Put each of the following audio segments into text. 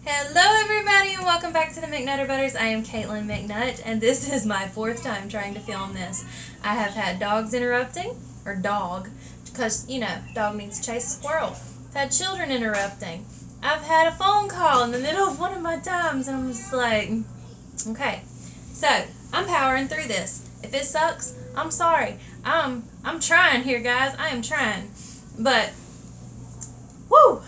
Hello everybody and welcome back to the McNutter Butters. I am Caitlin McNutt and this is my fourth time trying to film this. I have had dogs interrupting, or dog, because, dog needs to chase a squirrel. I've had children interrupting. I've had a phone call in the middle of one of my times and I'm just like, okay. So, I'm powering through this. If it sucks, I'm sorry. I'm trying here, guys. I am trying. But, woo!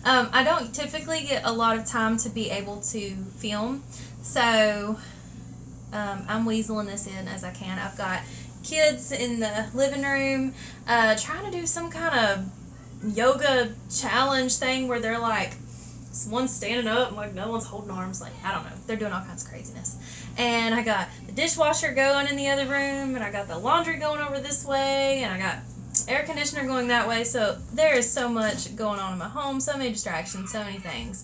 I don't typically get a lot of time to be able to film, so I'm weaseling this in as I can. I've got kids in the living room trying to do some kind of yoga challenge thing where they're like, one's standing up and like no one's holding arms, like I don't know, they're doing all kinds of craziness. And I got the dishwasher going in the other room, and I got the laundry going over this way, and I got air conditioner going that way. So there is so much going on in my home, so many distractions, so many things.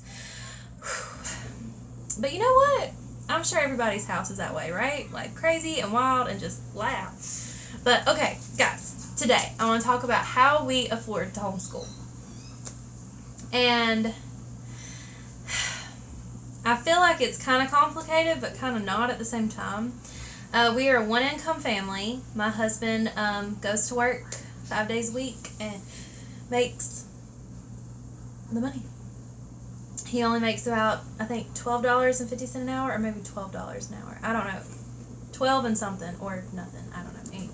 But you know what? I'm sure everybody's house is that way, right? Like crazy and wild and just loud. But okay, guys, today I want to talk about how we afford to homeschool. And I feel like it's kind of complicated, but kind of not at the same time. We are a one-income family. My husband goes to work 5 days a week and makes the money. He only makes about, I think, $12.50 an hour, or maybe $12 an hour. I don't know. 12 and something, or nothing. I don't know. Anyway.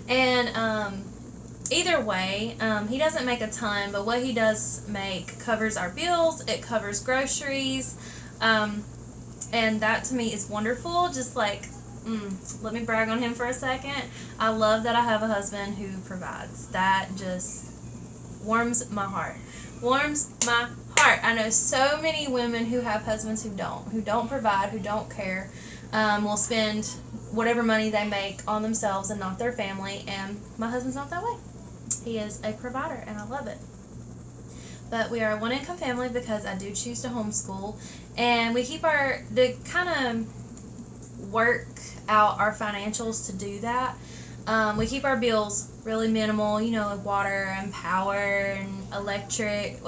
And either way, he doesn't make a ton, but what he does make covers our bills. It covers groceries. And that to me is wonderful. Just like, let me brag on him for a second. I love that I have a husband who provides. That just warms my heart. Warms my heart. I know so many women who have husbands who don't provide, who don't care, will spend whatever money they make on themselves and not their family, and my husband's not that way. He is a provider, and I love it. But we are a one-income family because I do choose to homeschool, and we keep to kind of work out our financials to do that. We keep our bills really minimal, like water and power and electric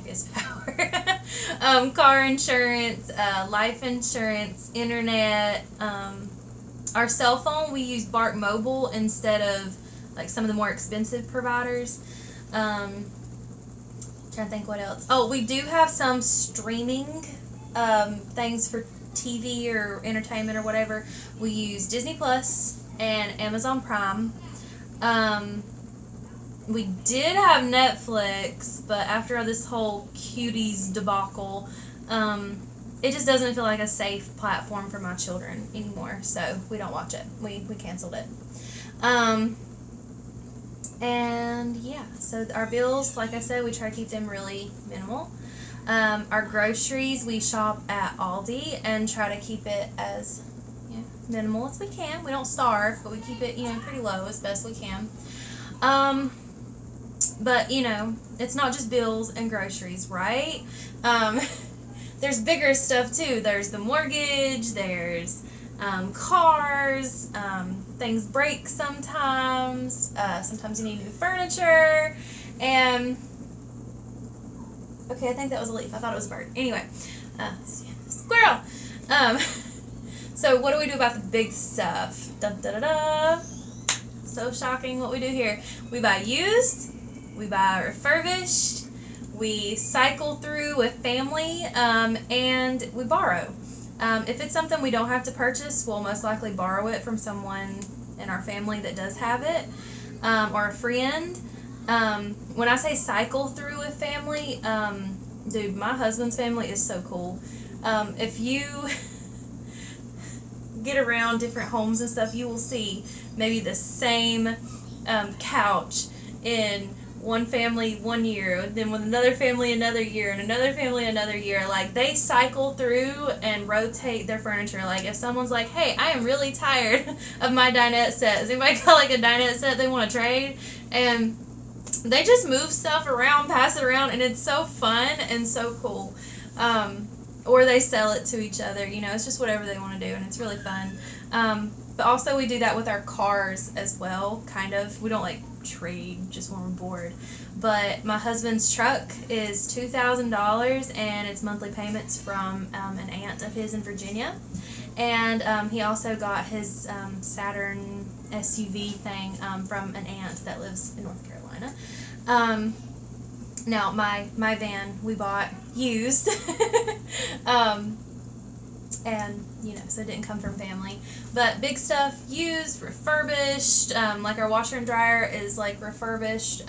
is power, car insurance, life insurance, internet, our cell phone, we use Bark Mobile instead of like some of the more expensive providers. Trying to think what else. Oh, we do have some streaming things for TV or entertainment or whatever. We use Disney Plus and Amazon Prime. We did have Netflix, but after this whole cuties debacle, it just doesn't feel like a safe platform for my children anymore, so we don't watch it. We canceled it. And yeah, so our bills, like I said, we try to keep them really minimal. Our groceries, we shop at Aldi and try to keep it as minimal as we can. We don't starve, but we keep it, pretty low as best we can. But, it's not just bills and groceries, right? There's bigger stuff, too. There's the mortgage, there's cars, things break sometimes. Sometimes you need new furniture, and okay, I think that was a leaf. I thought it was a bird. Anyway, squirrel. So what do we do about the big stuff? Da da da da. So shocking what we do here. We buy used, we buy refurbished, we cycle through with family, and we borrow. If it's something we don't have to purchase, we'll most likely borrow it from someone in our family that does have it, or a friend. When I say cycle through with family, dude, my husband's family is so cool. If you get around different homes and stuff, you will see maybe the same couch in one family 1 year, then with another family another year, and another family another year. Like, they cycle through and rotate their furniture. Like, if someone's like, hey, I am really tired of my dinette set. Does anybody got like a dinette set they want to trade? And they just move stuff around, pass it around, and it's so fun and so cool. Or they sell it to each other. It's just whatever they want to do, and it's really fun. But also we do that with our cars as well, kind of. We don't like trade just when we're bored. But my husband's truck is $2,000, and it's monthly payments from an aunt of his in Virginia. And he also got his Saturn SUV thing from an aunt that lives in North Carolina. Now, my van we bought used. And, so it didn't come from family. But big stuff, used, refurbished, like our washer and dryer is like refurbished,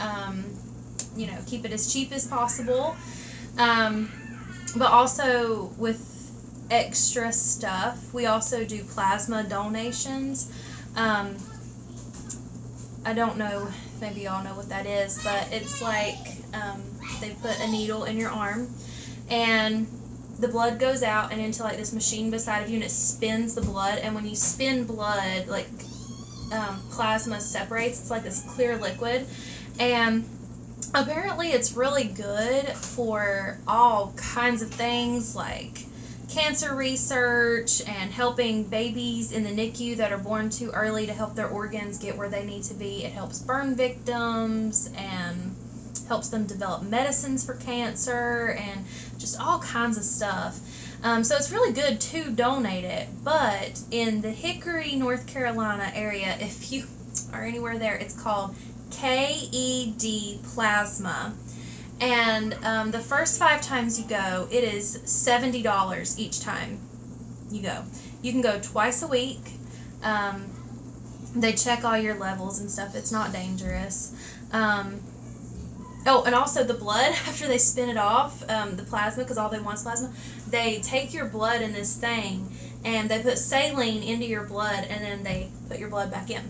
keep it as cheap as possible. But also with extra stuff, we also do plasma donations. I don't know, maybe y'all know what that is, but it's like they put a needle in your arm, and the blood goes out and into like this machine beside of you, and it spins the blood, and when you spin blood, like plasma separates. It's like this clear liquid, and apparently it's really good for all kinds of things like cancer research and helping babies in the NICU that are born too early to help their organs get where they need to be. It helps burn victims and helps them develop medicines for cancer and just all kinds of stuff. So it's really good to donate it. But in the Hickory, North Carolina area, if you are anywhere there, it's called KED Plasma. And the first 5 times you go, it is $70 each time you go. You can go twice a week. They check all your levels and stuff. It's not dangerous. Oh, and also the blood, after they spin it off, the plasma, because all they want is plasma, they take your blood in this thing, and they put saline into your blood, and then they put your blood back in,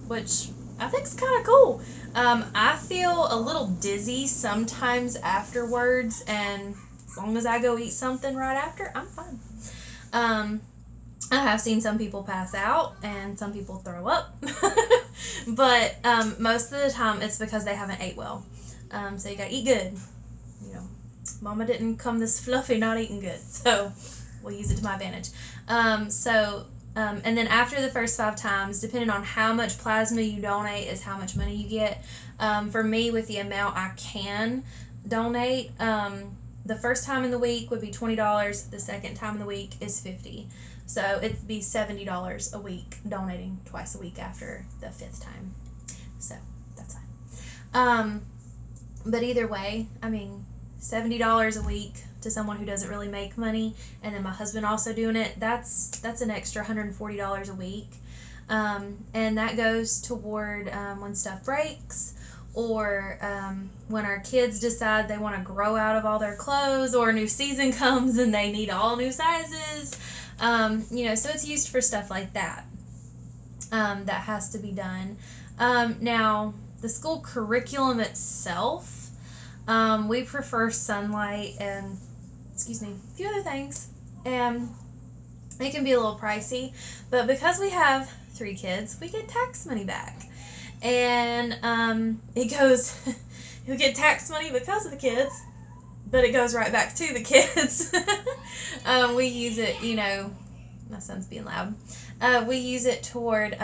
which I think is kind of cool. I feel a little dizzy sometimes afterwards, and as long as I go eat something right after, I'm fine. I have seen some people pass out and some people throw up, but most of the time it's because they haven't ate well. So you gotta eat good. Mama didn't come this fluffy not eating good, so we'll use it to my advantage. And then after the first 5 times, depending on how much plasma you donate is how much money you get. For me, with the amount I can donate, the first time in the week would be $20. The second time in the week is $50. So it'd be $70 a week donating twice a week after the 5th time. So that's fine. But either way, $70 a week to someone who doesn't really make money, and then my husband also doing it, that's an extra $140 a week. And that goes toward when stuff breaks, or when our kids decide they want to grow out of all their clothes, or a new season comes and they need all new sizes. So it's used for stuff like that. That has to be done. Now, the school curriculum itself, we prefer sunlight and, a few other things. And it can be a little pricey, but because we have 3 kids, we get tax money back. And it goes, you'll get tax money because of the kids, but it goes right back to the kids. We use it, my son's being loud. We use it toward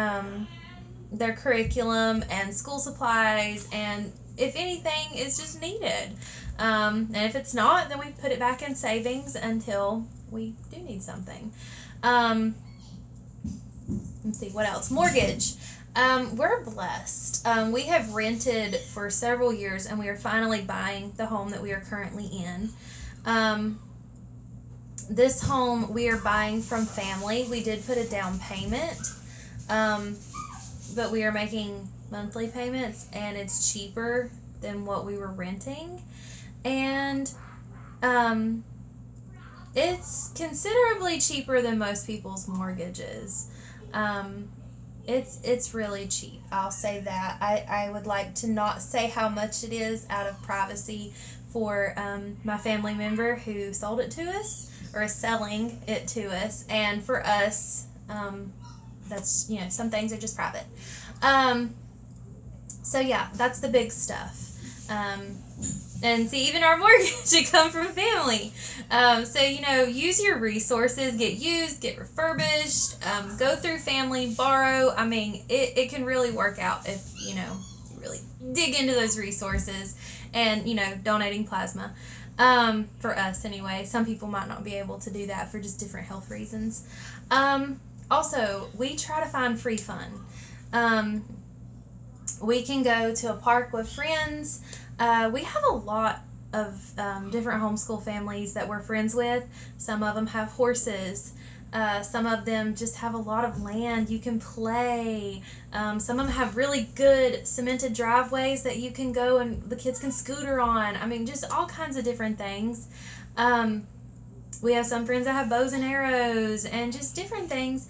their curriculum and school supplies, and if anything is just needed. And if it's not, then we put it back in savings until we do need something. Let's see, what else? Mortgage. We're blessed. We have rented for several years, and we are finally buying the home that we are currently in. This home we are buying from family. We did put a down payment, but we are making monthly payments, and it's cheaper than what we were renting. And it's considerably cheaper than most people's mortgages. It's really cheap. I'll say that. I would like to not say how much it is out of privacy for my family member who sold it to us, or is selling it to us. And for us, that's, some things are just private. So yeah, that's the big stuff. And see, even our mortgage should come from family. So, use your resources, get used, get refurbished, go through family, borrow. I mean, it can really work out if, you really dig into those resources and, donating plasma. For us anyway. Some people might not be able to do that for just different health reasons. Also, we try to find free fun. We can go to a park with friends. We have a lot of different homeschool families that we're friends with. Some of them have horses. Some of them just have a lot of land you can play. Some of them have really good cemented driveways that you can go and the kids can scooter on. I mean, just all kinds of different things. We have some friends that have bows and arrows and just different things.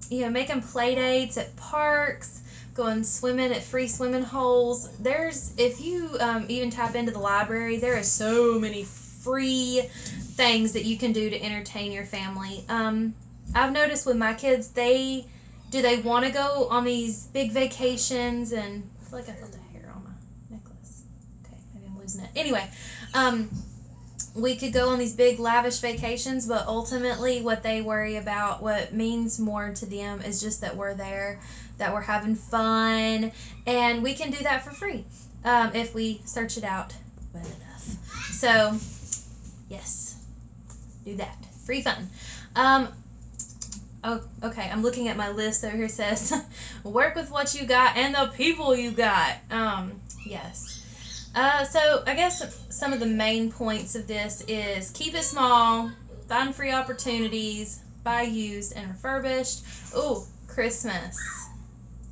Making play dates at parks, going swimming at free swimming holes. If you even tap into the library, there are so many free things that you can do to entertain your family. I've noticed with my kids, they want to go on these big vacations, and I feel like I felt a hair on my necklace. Okay, maybe I'm losing it. Anyway, we could go on these big lavish vacations, but ultimately what they worry about, what means more to them, is just that we're there, that we're having fun, and we can do that for free if we search it out well enough. So, yes, do that. Free fun. Oh, okay, I'm looking at my list over here. It says, work with what you got and the people you got. Yes. So I guess some of the main points of this is keep it small, find free opportunities, buy used and refurbished. Ooh, Christmas.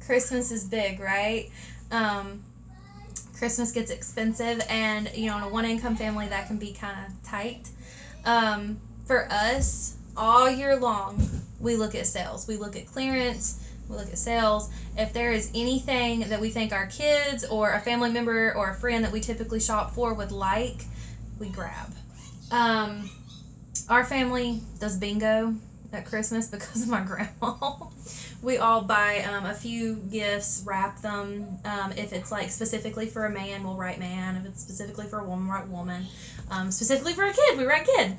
Christmas is big, right? Christmas gets expensive, and on a one-income family that can be kind of tight. For us, all year long, we look at sales. We look at clearance. We look at sales. If there is anything that we think our kids or a family member or a friend that we typically shop for would like, we grab. Our family does bingo at Christmas because of my grandma. We all buy a few gifts, wrap them. If it's like specifically for a man, we'll write man. If it's specifically for a woman, we'll write woman. Specifically for a kid, we write kid.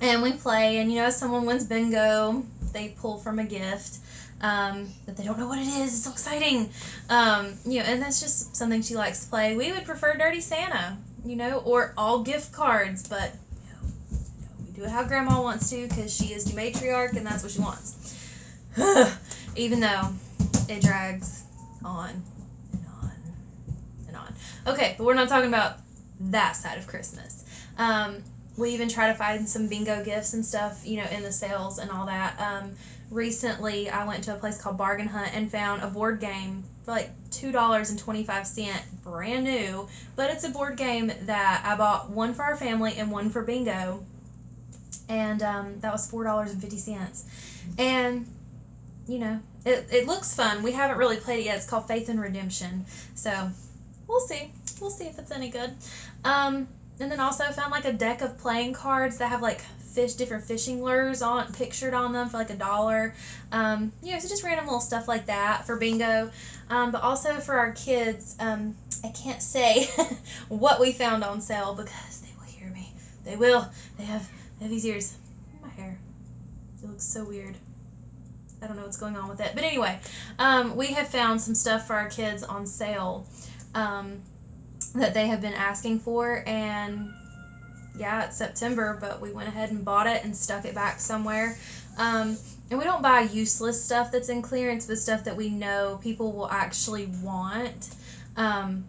And we play, and if someone wins bingo, they pull from a gift that they don't know what it is. It's so exciting. And that's just something she likes to play. We would prefer Dirty Santa, or all gift cards, but we do it how Grandma wants to because she is the matriarch and that's what she wants. Even though it drags on and on and on. Okay, but we're not talking about that side of Christmas. We even try to find some bingo gifts and stuff, in the sales and all that. Recently, I went to a place called Bargain Hunt and found a board game for like $2.25, brand new. But it's a board game that I bought one for our family and one for bingo. And that was $4.50. And, it looks fun. We haven't really played it yet. It's called Faith and Redemption. So, we'll see. We'll see if it's any good. And then also found like a deck of playing cards that have like different fishing lures pictured on them for like $1. So just random little stuff like that for bingo. But also for our kids, I can't say what we found on sale because they will hear me. They will. They have these ears. My hair. It looks so weird. I don't know what's going on with it. But anyway, we have found some stuff for our kids on sale. That they have been asking for, and yeah, it's September, but we went ahead and bought it and stuck it back somewhere. And we don't buy useless stuff that's in clearance, but stuff that we know people will actually want, and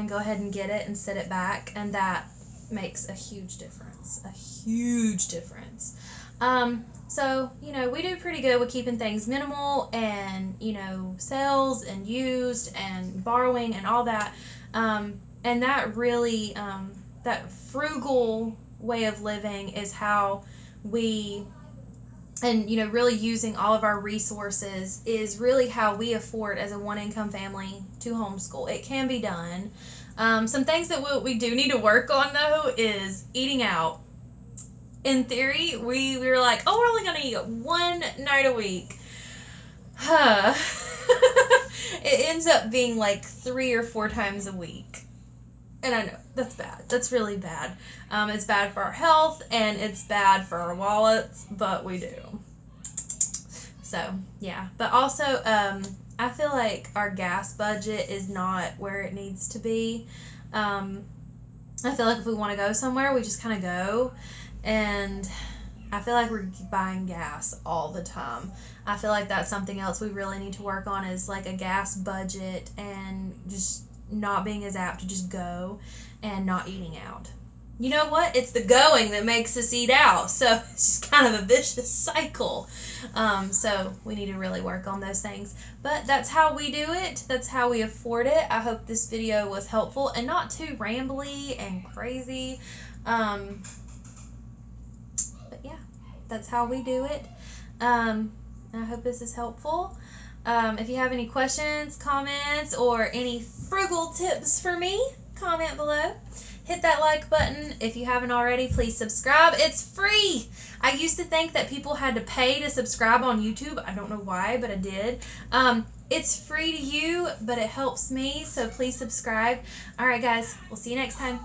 go ahead and get it and set it back, and that makes a huge difference. So, we do pretty good with keeping things minimal and, sales and used and borrowing and all that. And that really, that frugal way of living is how we, and, really using all of our resources is really how we afford as a one-income family to homeschool. It can be done. Some things that we do need to work on, though, is eating out. In theory, we were like, we're only going to eat one night a week. It ends up being like 3 or 4 times a week. And I know, that's bad. That's really bad. It's bad for our health, and it's bad for our wallets, but we do. So, yeah. But also, I feel like our gas budget is not where it needs to be. I feel like if we want to go somewhere, we just kind of go. And I feel like we're buying gas all the time. I feel like that's something else we really need to work on, is like a gas budget, and just not being as apt to just go and not eating out. You know what? It's the going that makes us eat out. So it's just kind of a vicious cycle. So we need to really work on those things. But that's how we do it. That's how we afford it. I hope this video was helpful and not too rambly and crazy. But yeah, that's how we do it. I hope this is helpful. If you have any questions, comments, or any frugal tips for me, comment below. Hit that like button. If you haven't already, please subscribe. It's free. I used to think that people had to pay to subscribe on YouTube. I don't know why, but I did. It's free to you, but it helps me, so please subscribe. All right, guys. We'll see you next time.